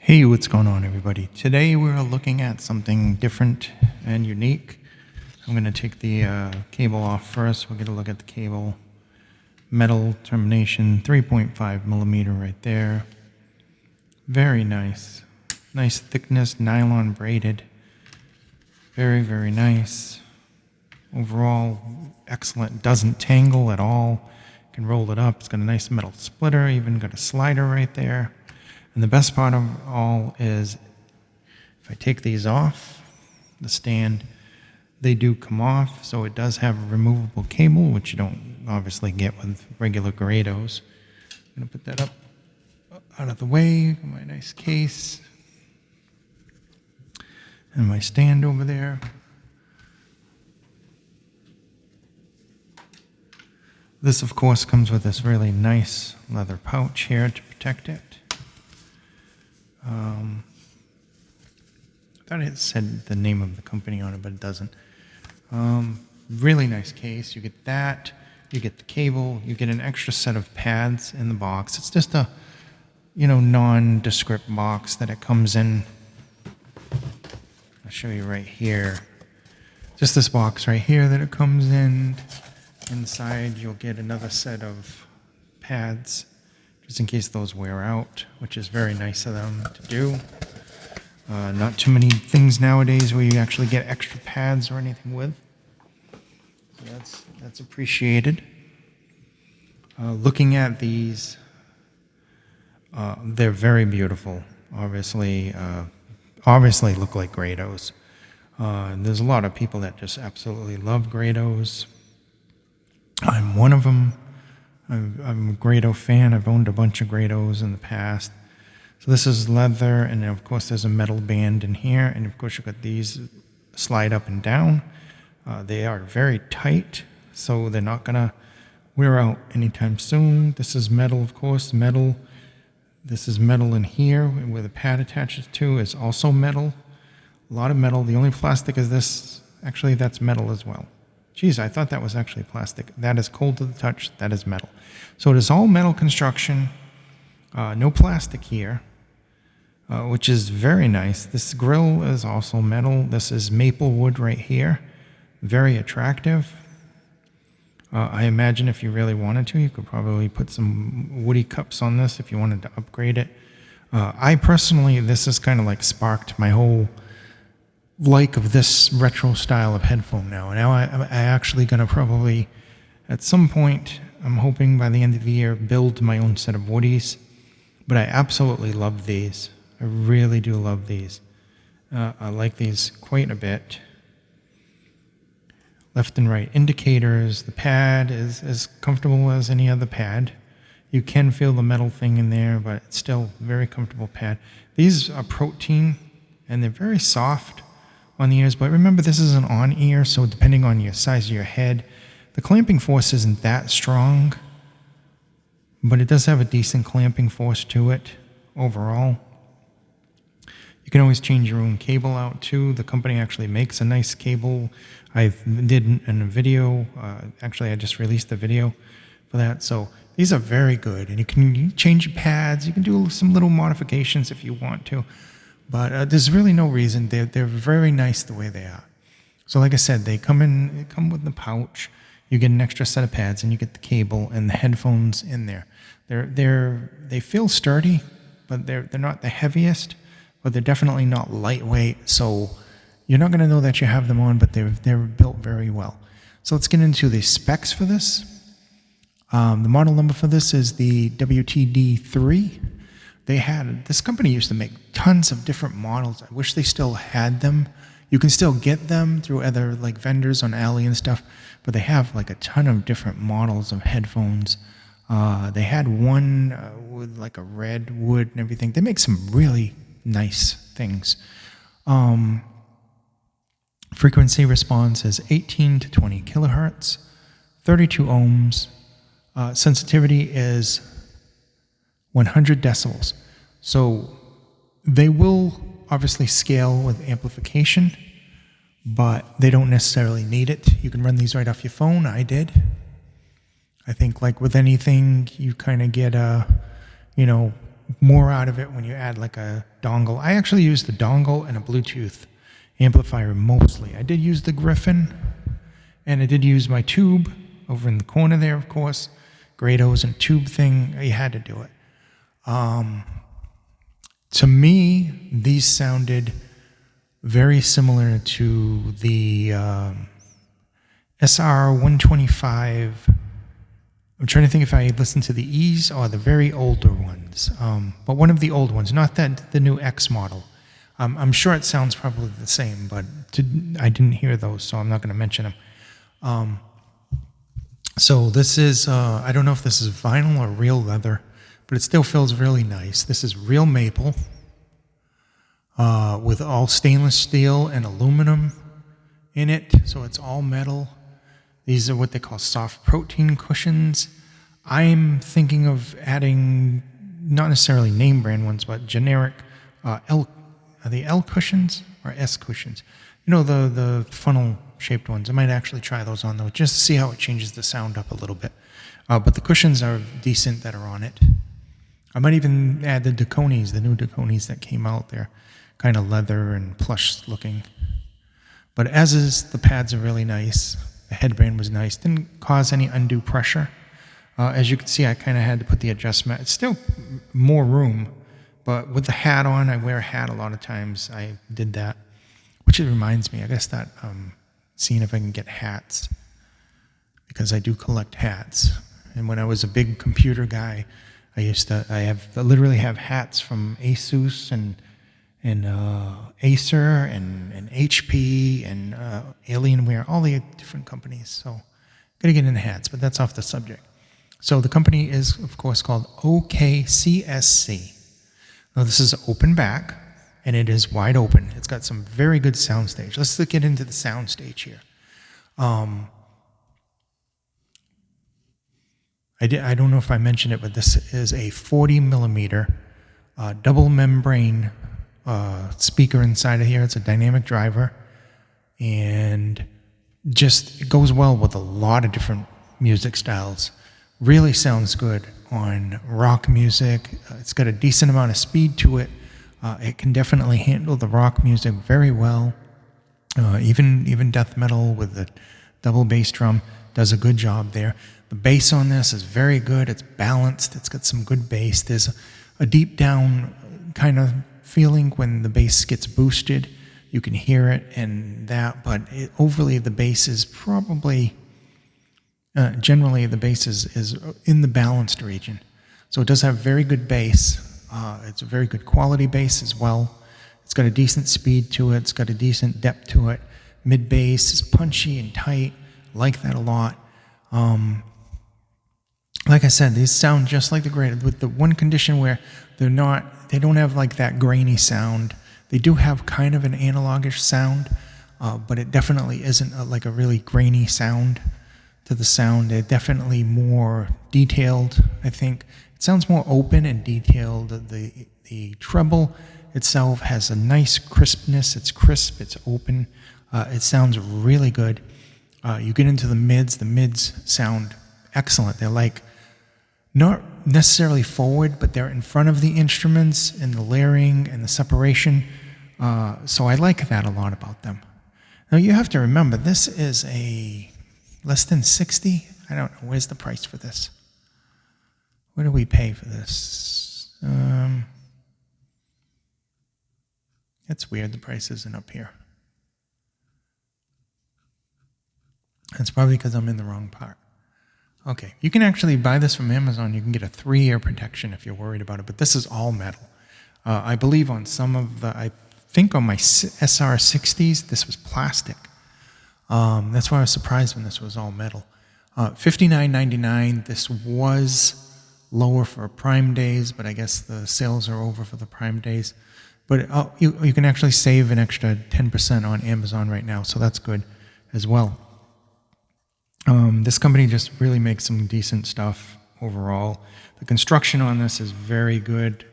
Hey, what's going on, everybody? Today we're looking at something different and unique. I'm going to take the cable off first. We'll get a look at the cable. Metal termination, 3.5 millimeter right there. Very nice. Nice thickness, nylon braided. Very, very nice. Overall, excellent. Doesn't tangle at all. You can roll it up. It's got a nice metal splitter, even got a slider right there. And the best part of all is if I take these off the stand, they do come off. So it does have a removable cable, which you don't obviously get with regular Grados. I'm going to put that up out of the way, my nice case. And my stand over there. This, of course, comes with this really nice leather pouch here to protect it. I thought it said the name of the company on it, but it doesn't. Really nice case. You get that, you get the cable, you get an extra set of pads in the box. It's just a, nondescript box that it comes in. I'll show you right here. Just this box right here that it comes in. Inside, you'll get another set of pads, just in case those wear out, which is very nice of them to do. Not too many things nowadays where you actually get extra pads or anything with. So that's appreciated. Looking at these, they're very beautiful. Obviously look like Grados. There's a lot of people that just absolutely love Grados. I'm one of them. I'm a Grado fan. I've owned a bunch of Grados in the past. So this is leather, and then of course there's a metal band in here, and of course you've got these slide up and down. They are very tight, so they're not gonna wear out anytime soon. This is metal, of course, metal. This is metal in here, where the pad attaches to is also metal. A lot of metal. The only plastic is this. Actually, that's metal as well. Geez, I thought that was actually plastic. That is cold to the touch. That is metal. So it is all metal construction. No plastic here, which is very nice. This grill is also metal. This is maple wood right here. Very attractive. I imagine if you really wanted to, you could probably put some woody cups on this if you wanted to upgrade it. I personally, this has kind of like sparked my whole like of this retro style of headphone now. Now I actually going to probably, at some point, I'm hoping by the end of the year, build my own set of woodies. But I absolutely love these. I really do love these. I like these quite a bit. Left and right indicators. The pad is as comfortable as any other pad. You can feel the metal thing in there, but it's still a very comfortable pad. These are protein, and they're very soft on the ears, but remember this is an on-ear, so depending on your size of your head, the clamping force isn't that strong, but it does have a decent clamping force to it overall. You can always change your own cable out too. The company actually makes a nice cable. I did in a video, actually I just released the video for that, so these are very good, and you can change your pads, you can do some little modifications if you want to. But there's really no reason. They're very nice the way they are. So like I said, they come with the pouch. You get an extra set of pads, and you get the cable and the headphones in there. They feel sturdy, but they're not the heaviest, but they're definitely not lightweight. So you're not going to know that you have them on, but they're built very well. So let's get into the specs for this. The model number for this is the WTD-30. This company used to make tons of different models. I wish they still had them. You can still get them through other like vendors on Alley and stuff, but they have like a ton of different models of headphones. They had one with like a red wood and everything. They make some really nice things. Frequency response is 18 to 20 kilohertz, 32 ohms. Sensitivity is 100 decibels. So they will obviously scale with amplification, but they don't necessarily need it. You can run these right off your phone. I did. I think like with anything, you kind of get a, more out of it when you add like a dongle. I actually use the dongle and a Bluetooth amplifier mostly. I did use the Griffin, and I did use my tube over in the corner there, of course. Grados and tube thing, you had to do it. To me, these sounded very similar to the SR-125. I'm trying to think if I listened to the E's or the very older ones, but one of the old ones, not the new X model. I'm sure it sounds probably the same, but I didn't hear those, so I'm not going to mention them. So this is, I don't know if this is vinyl or real leather, but it still feels really nice. This is real maple with all stainless steel and aluminum in it, so it's all metal. These are what they call soft protein cushions. I'm thinking of adding, not necessarily name brand ones, but generic L, are they L cushions or S cushions? You know, the funnel shaped ones. I might actually try those on though, just to see how it changes the sound up a little bit. But the cushions are decent that are on it. I might even add the Daconis, the new Daconis that came out there, kind of leather and plush looking. But as is, the pads are really nice. The headband was nice. Didn't cause any undue pressure. As you can see, I kind of had to put the adjustment. It's still more room, but with the hat on, I wear a hat a lot of times. I did that, which it reminds me. I guess that seeing if I can get hats, because I do collect hats. And when I was a big computer guy, I literally have hats from Asus and Acer and HP and Alienware, all the different companies. So gotta get into hats, but that's off the subject. So the company is, of course, called OKCSC. Now this is open back, and it is wide open. It's got some very good soundstage. Let's get into the soundstage here. I don't know if I mentioned it, but this is a 40 millimeter double membrane speaker inside of here. It's a dynamic driver, and just it goes well with a lot of different music styles. Really sounds good on rock music. It's got a decent amount of speed to it. It can definitely handle the rock music very well. Even death metal with the double bass drum does a good job there. The bass on this is very good. It's balanced. It's got some good bass. There's a deep down kind of feeling when the bass gets boosted. You can hear it and that, but overly the bass is probably, generally the bass is in the balanced region. So it does have very good bass. It's a very good quality bass as well. It's got a decent speed to it. It's got a decent depth to it. Mid bass is punchy and tight. Like that a lot. Like I said, these sound just like the great, with the one condition where they don't have like that grainy sound. They do have kind of an analogish sound, but it definitely isn't like a really grainy sound to the sound. They're definitely more detailed, I think. It sounds more open and detailed. The treble itself has a nice crispness. It's crisp, it's open. It sounds really good. You get into the mids sound excellent. They're like, not necessarily forward, but they're in front of the instruments and the layering and the separation. So I like that a lot about them. Now you have to remember, this is a less than 60. I don't know, where's the price for this? What do we pay for this? That's weird, the price isn't up here. That's probably because I'm in the wrong part. Okay, you can actually buy this from Amazon. You can get a 3-year protection if you're worried about it, but this is all metal. I believe on some of the, I think on my SR60s, this was plastic. That's why I was surprised when this was all metal. $59.99, this was lower for Prime days, but I guess the sales are over for the Prime days. But you can actually save an extra 10% on Amazon right now, so that's good as well. This company just really makes some decent stuff overall. The construction on this is very good.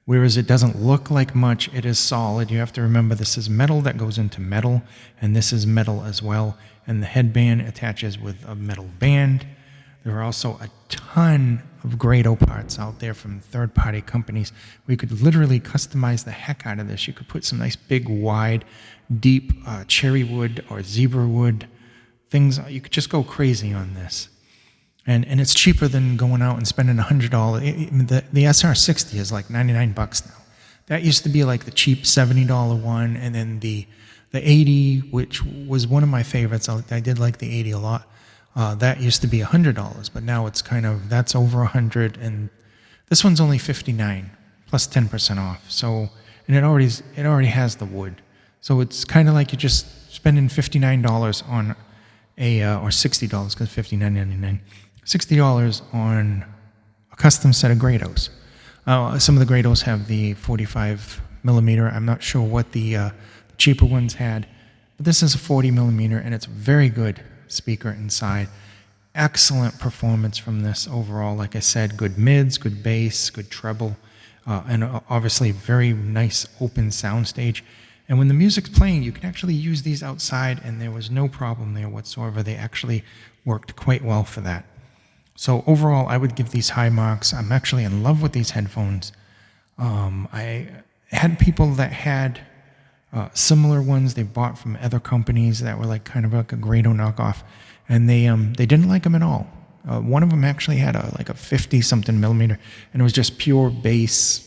Whereas it doesn't look like much, it is solid. You have to remember this is metal that goes into metal, and this is metal as well. And the headband attaches with a metal band. There are also a ton of Grado parts out there from third-party companies where you could literally customize the heck out of this. You could put some nice big, wide, deep cherry wood or zebra wood things. You could just go crazy on this. And it's cheaper than going out and spending $100. The SR60 is like $99 now. That used to be like the cheap $70 one, and then the 80, which was one of my favorites. I did like the 80 a lot. That used to be $100, but now it's that's over $100, and this one's only $59 plus 10% off. So, and it already has the wood. So it's kind of like you're just spending $59 on or $60 because $59.99. $60 on a custom set of Grados. Some of the Grados have the 45 millimeter. I'm not sure what the cheaper ones had, but this is a 40 millimeter, and it's a very good speaker inside. Excellent performance from this overall. Like I said, good mids, good bass, good treble, and obviously very nice open soundstage. And when the music's playing, you can actually use these outside, and there was no problem there whatsoever. They actually worked quite well for that. So overall, I would give these high marks. I'm actually in love with these headphones. I had people that had similar ones they bought from other companies that were like kind of like a Grado knockoff, and they didn't like them at all. One of them actually had like a 50-something millimeter, and it was just pure bass,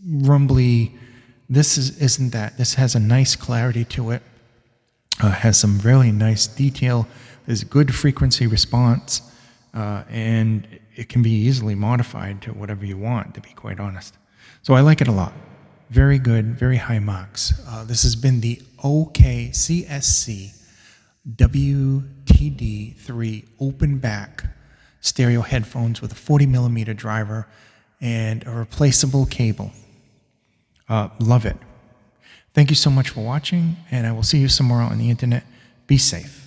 rumbly. This isn't that. This has a nice clarity to it. Has some really nice detail. There's good frequency response. And it can be easily modified to whatever you want, to be quite honest. So I like it a lot. Very good, very high marks. This has been the OKCSC WTD-30 open back stereo headphones with a 40 millimeter driver and a replaceable cable. Love it. Thank you so much for watching, and I will see you somewhere on the internet. Be safe.